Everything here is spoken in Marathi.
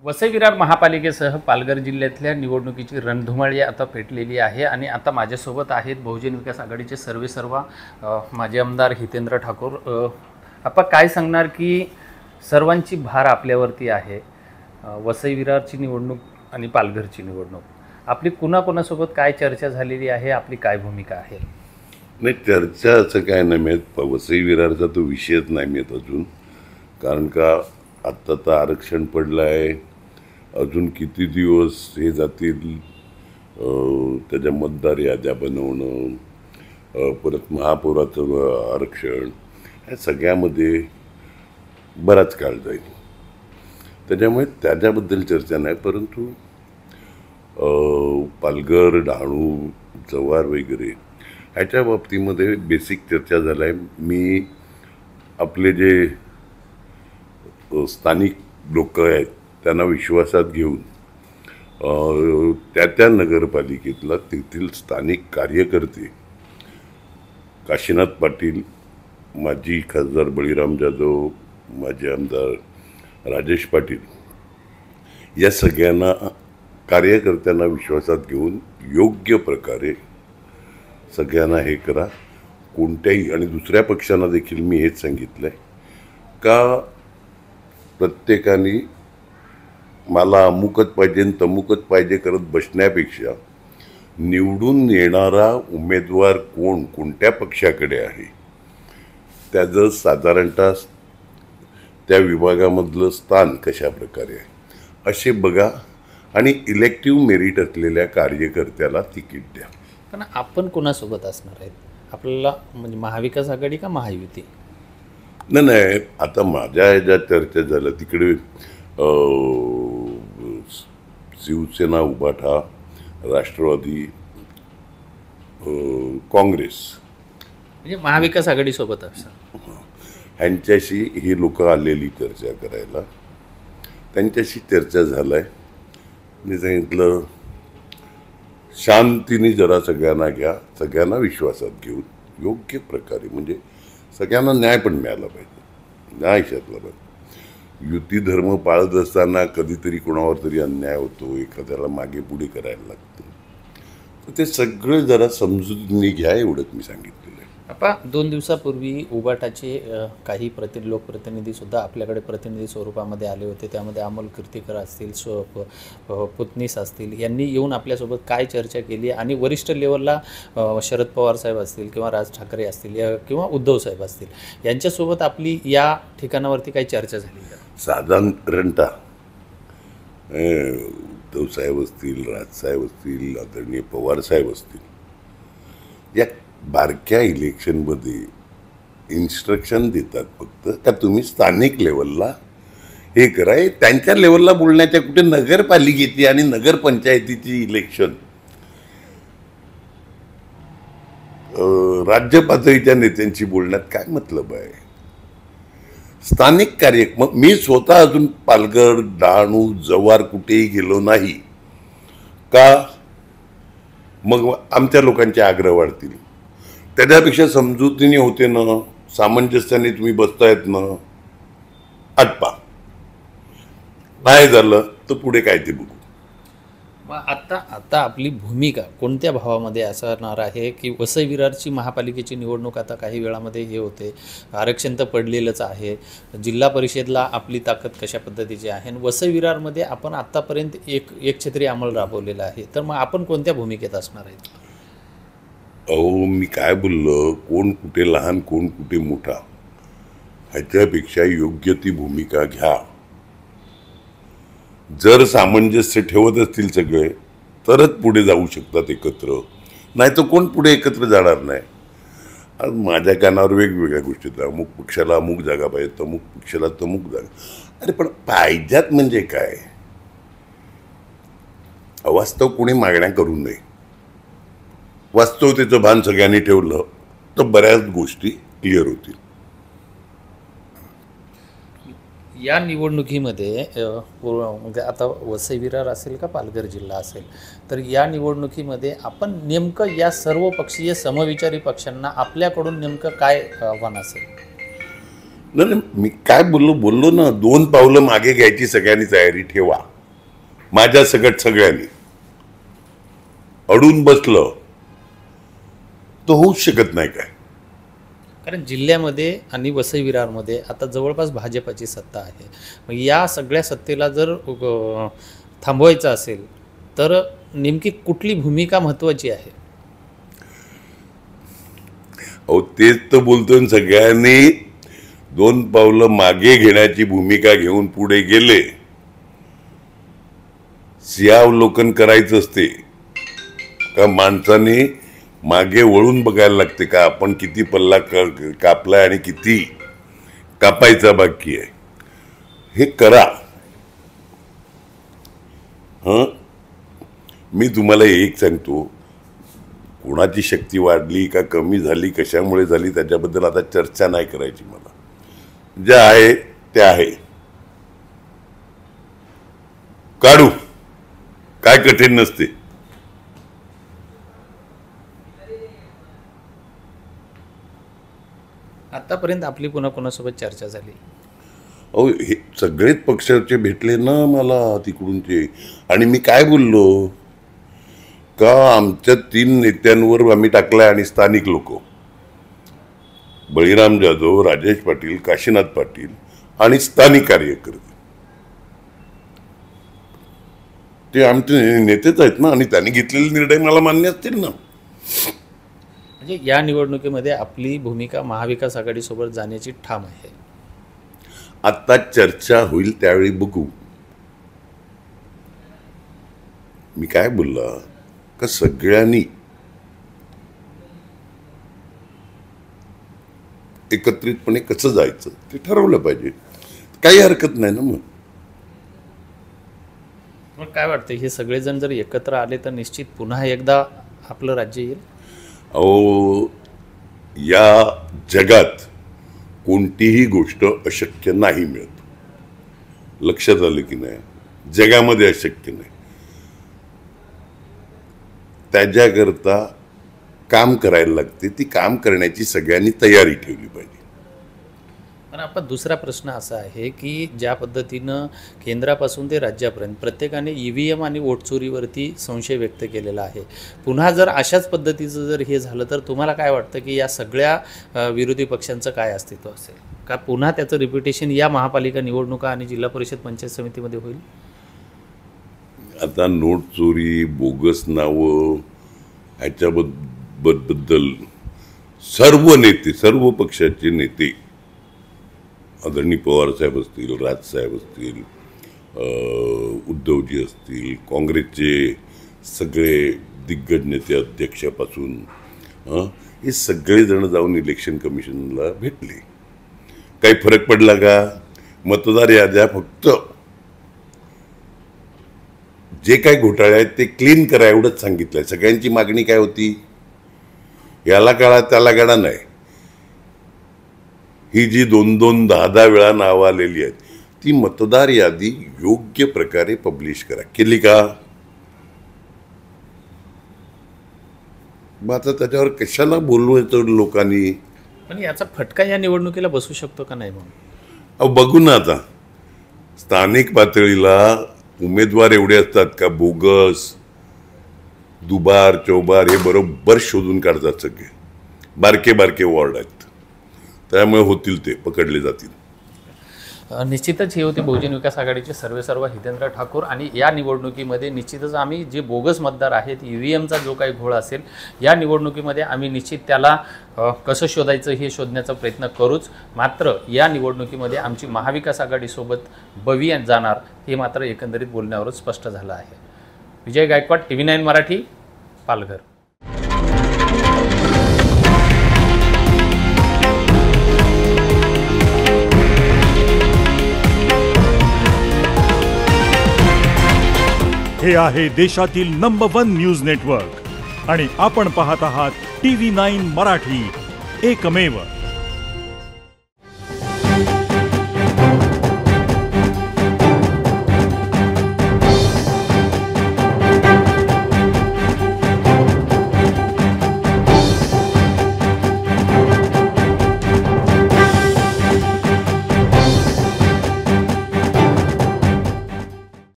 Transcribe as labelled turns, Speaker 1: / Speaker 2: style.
Speaker 1: वसई विरार महापालिकेसह पालघर जिल्ह्यातल्या निवडणुकीची रणधुमाळी आता पेटलेली आहे आणि आता माझ्यासोबत आहेत बहुजन विकास आघाडीचे सर्वेसर्वा माजी आमदार हितेंद्र ठाकूर। आपण काय सांगणार की सर्वांची भार आपल्यावरती आहे, वसई विरारची निवडणूक आणि पालघरची निवडणूक आपली कुणाकुणासोबत काय चर्चा झालेली आहे, आपली काय भूमिका आहे?
Speaker 2: नाही, चर्चा असं काय नाही मिळत, वसई विरारचा तो विषयच नाही मिळत अजून, कारण का आत्ता तर आरक्षण पडलं आहे, अजून किती दिवस हे जातील, त्याच्या मतदार याद्या बनवणं, परत महापौराचं आरक्षण, ह्या सगळ्यामध्ये बराच काळ जाईल, त्याच्यामुळे त्याच्याबद्दल चर्चा नाही। परंतु पालघर, डहाणू, जव्हार वगैरे ह्याच्या बाबतीमध्ये बेसिक चर्चा झाला आहे। मी आपले जे स्थानिक लोक आहेत त्यांना विश्वासात घेऊन त्या नगरपालिकेतला तेथील स्थानिक कार्यकर्ते, काशीनाथ पाटील, माजी खासदार बळीराम जाधव, माजी आमदार राजेश पाटील, या सगळ्यांना कार्यकर्त्यांना विश्वासात घेऊन योग्य प्रकारे सगळ्यांना हे करा। कोणत्याही आणि दुसऱ्या पक्षांना देखील मी हेच सांगितलं आहे का प्रत्येकाने मला अमुकच पाहिजे तमुकच पाहिजे करत बसण्यापेक्षा निवडून येणारा उमेदवार कोणत्या पक्षाकडे आहे, त्याचं साधारणतः त्या विभागामधलं स्थान कशा प्रकारे आहे असे बघा आणि इलेक्टिव्ह मेरिट असलेल्या कार्यकर्त्याला तिकीट द्या।
Speaker 1: पण आपण कोणासोबत असणार आहेत? आपल्याला म्हणजे महाविकास आघाडी का महायुती?
Speaker 2: नाही, आता माझ्या ह्याच्यात चर्चा झालं तिकडे शिवसेना, उभाटा, राष्ट्रवादी, काँग्रेस, म्हणजे
Speaker 1: महाविकास आघाडीसोबत असं
Speaker 2: ह्यांच्याशी ही लोक आलेली चर्चा करायला, त्यांच्याशी चर्चा झालं आहे। मी सांगितलं शांतीने जरा सगळ्यांना घ्या, सगळ्यांना विश्वासात घेऊन योग्य प्रकारे, म्हणजे सगळ्यांना न्याय पण मिळाला पाहिजे, न्याय शोधला पाहिजे। युती धर्म पाळत असताना कधीतरी कोणावर तरी अन्याय होतो, एखाद्याला मागे पुढे करायला लागतं, तर ते सगळं जरा समजून घ्या, एवढंच मी सांगितलेलं आहे।
Speaker 1: आपण 2 दिवसापूर्वी उभाटाचे काही लोकप्रतिनिधीसुद्धा आपल्याकडे प्रतिनिधी स्वरूपामध्ये आले होते, त्यामध्ये अमोल कीर्तीकर असतील, पुतनीस असतील, यांनी येऊन आपल्यासोबत काय चर्चा केली आणि वरिष्ठ लेवलला शरद पवार साहेब असतील किंवा राज ठाकरे असतील किंवा उद्धव साहेब असतील, यांच्यासोबत आपली या ठिकाणावरती काही चर्चा झाली का?
Speaker 2: साधारणतः उद्धव साहेब असतील, राजसाहेब असतील, आदरणीय पवार साहेब असतील, या बारक्या इलेक्शनमध्ये इन्स्ट्रक्शन देतात फक्त का तुम्ही स्थानिक लेवलला हे करा। त्यांच्या लेवलला बोलण्याच्या कुठे नगरपालिकेची आणि नगरपंचायतीची इलेक्शन राज्य पातळीच्या नेत्यांची बोलण्यात काय मतलब आहे? स्थानिक कार्य, मग मी स्वतः अजून पालघर, डहाणू, जव्हार कुठेही गेलो नाही का? मग आमच्या लोकांचे आग्रह वाढतील, त्याच्यापेक्षा समजुतीने होते ना, सामंजस्याने तुम्ही बसतायत ना, आटपा, नाही झालं तर पुढे काय ते बघू।
Speaker 1: मग आता आपली भूमिका कोणत्या भावामध्ये असणार आहे की वसई विरारची महापालिकेची निवडणूक आता काही वेळामध्ये हे होते, आरक्षण तर पडलेलंच आहे, जिल्हा परिषदला आपली ताकद कशा पद्धतीची आहे, आणि वसई विरारमध्ये आपण आत्तापर्यंत एक छत्री अंमल राबवलेला आहे, तर मग आपण कोणत्या भूमिकेत असणार आहेत?
Speaker 2: अहो, मी काय बोललो, कोण कुठे लहान कोण कुठे मोठा ह्याच्यापेक्षा योग्य ती भूमिका घ्या। जर सामंजस्य ठेवत असतील सगळे तरच पुढे जाऊ शकतात एकत्र, नाही तर कोण पुढे एकत्र जाणार नाही। आज माझ्या कानावर वेगवेगळ्या गोष्टी आहेत, अमुक पक्षाला अमुक जागा पाहिजे, तमुक पक्षाला तमुक जागा, अरे पण पाहिजेत म्हणजे काय? अवास्तव कोणी मागण्या करू नये, वास्तवतेचं भान सगळ्यांनी ठेवलं तर बऱ्याच गोष्टी क्लिअर होतील।
Speaker 1: या निवडणुकीमध्ये म्हणजे आता वसई विरार असेल का पालघर जिल्हा असेल, तर या निवडणुकीमध्ये आपण नेमकं या सर्व पक्षीय समविचारी पक्षांना आपल्याकडून नेमकं काय आव्हान असेल?
Speaker 2: नाही, मी काय बोललो ना, 2 पावलं मागे घ्यायची सगळ्यांनी तयारी ठेवा। माझ्या सकट सगळ्यांनी अडून बसलं तर होऊच शकत नाही काय.
Speaker 1: कारण जिल्ह्यामध्ये आणि वसई विरारमध्ये आता जवळपास भाजपाची सत्ता आहे. मग या सगळ्या सत्तेला जर थांबवायचं असेल तर नेमकी कुठली भूमिका महत्त्वाची आहे?
Speaker 2: अहो तेच तर बोलतोय, सगळ्यांनी 2 पावलं मागे घेण्याची भूमिका घेऊन पुढे गेले. सिंहावलोकन करायचं असते का माणसाने मागे वळून बघायला लागते का आपण किती पल्ला कापलाय आणि किती कापायचा बाकी आहे, हे करा. मी तुम्हाला एक सांगतो, कोणाची शक्ती वाढली का कमी झाली, कशामुळे झाली त्याच्याबद्दल आता चर्चा नाही करायची. मला जे आहे ते आहे, काढू, काय कठीण नसते.
Speaker 1: आतापर्यंत आपली पुन्हा कोणासोबत चर्चा झाली?
Speaker 2: अहो हे सगळेच पक्षाचे भेटले ना मला तिकडूनचे, आणि मी काय बोललो का आमच्या 3 नेत्यांवर आम्ही टाकलाय आणि स्थानिक लोक बळीराम जाधव, राजेश पाटील, काशीनाथ पाटील आणि स्थानिक कार्यकर्ते ते आमचे नेतेच आहेत ना, आणि त्यांनी घेतलेले निर्णय मला मान्य असतील ना.
Speaker 1: म्हणजे या निवडणुकीमध्ये आपली भूमिका महाविकास आघाडीसोबत जाण्याची ठाम आहे.
Speaker 2: आता चर्चा होईल त्यावेळी बघू. मी काय बोलला का सगळ्यांनी एकत्रितपणे कसं जायचं ते ठरवलं पाहिजे. काही हरकत नाही ना.
Speaker 1: मग काय वाटतं, हे सगळेजण जर एकत्र आले तर निश्चित पुन्हा एकदा आपलं राज्य येईल?
Speaker 2: अहो या जगात कोणतीही गोष्ट अशक्य नाही मिळत. लक्षात आलं की नाही? जगामध्ये अशक्य नाही. त्याच्याकरता काम करायला लागते. ती काम करण्याची सगळ्यांनी तयारी ठेवली पाहिजे.
Speaker 1: पण आपण दुसरा प्रश्न असा आहे की ज्या पद्धतीनं केंद्रापासून ते राज्यापर्यंत प्रत्येकाने EVM आणि वोटचोरीवरती संशय व्यक्त केलेला आहे. पुन्हा जर अशाच पद्धतीचं जर हे झालं तर तुम्हाला काय वाटतं की या सगळ्या विरोधी पक्षांचं काय अस्तित्व असेल का? पुन्हा त्याचं रिपिटेशन या महापालिका निवडणुका आणि जिल्हा परिषद पंचायत समितीमध्ये होईल?
Speaker 2: आता नोट चोरी, बोगस नावं ह्याच्याबद्दल सर्व नेते, सर्व पक्षाचे नेते, आदरणीय पवार साहेब असतील, राजसाहेब असतील, उद्धवजी असतील, काँग्रेसचे सगळे दिग्गज नेते अध्यक्षापासून हे सगळेजण जाऊन इलेक्शन कमिशनला भेटले. काही फरक पडला का? मतदार याद्या फक्त जे काही घोटाळे आहेत ते क्लीन करा एवढंच सांगितलंय. सगळ्यांची मागणी काय होती? याला काळा त्याला गाडा नाही. ही जी 2-2, 10-10 वेळा नावं आलेली आहेत ती मतदार यादी योग्य प्रकारे पब्लिश करा. केली का? मग आता त्याच्यावर कशाला बोलवायचं लोकांनी?
Speaker 1: पण याचा फटका या निवडणुकीला बसू शकतो का नाही?
Speaker 2: अहो बघू ना. आता स्थानिक पातळीला उमेदवार एवढे असतात का बोगस, दुबार, चौबार हे बरोबर शोधून काढतात. सगळे बारके बारके वॉर्ड आहेत, त्यामुळे होतील ते पकडले जातील.
Speaker 1: निश्चितच हे होते बहुजन विकास आघाडीचे सर्वेसर्वा हितेंद्र ठाकूर. आणि या निवडणुकीमध्ये निश्चितच आम्ही जे बोगस मतदार आहेत, EVMचा जो काही घोळ असेल या निवडणुकीमध्ये आम्ही निश्चित त्याला कसं शोधायचं हे शोधण्याचा प्रयत्न करूच. मात्र या निवडणुकीमध्ये आमची महाविकास आघाडीसोबत बवी जाणार हे मात्र एकंदरीत बोलण्यावरच स्पष्ट झालं आहे. विजय गायकवाड, TV9 मराठी, पालघर.
Speaker 3: हे आहे देशातील नंबर 1 न्यूज नेटवर्क आणि आपण पाहत आहात TV9 मराठी, एकमेव.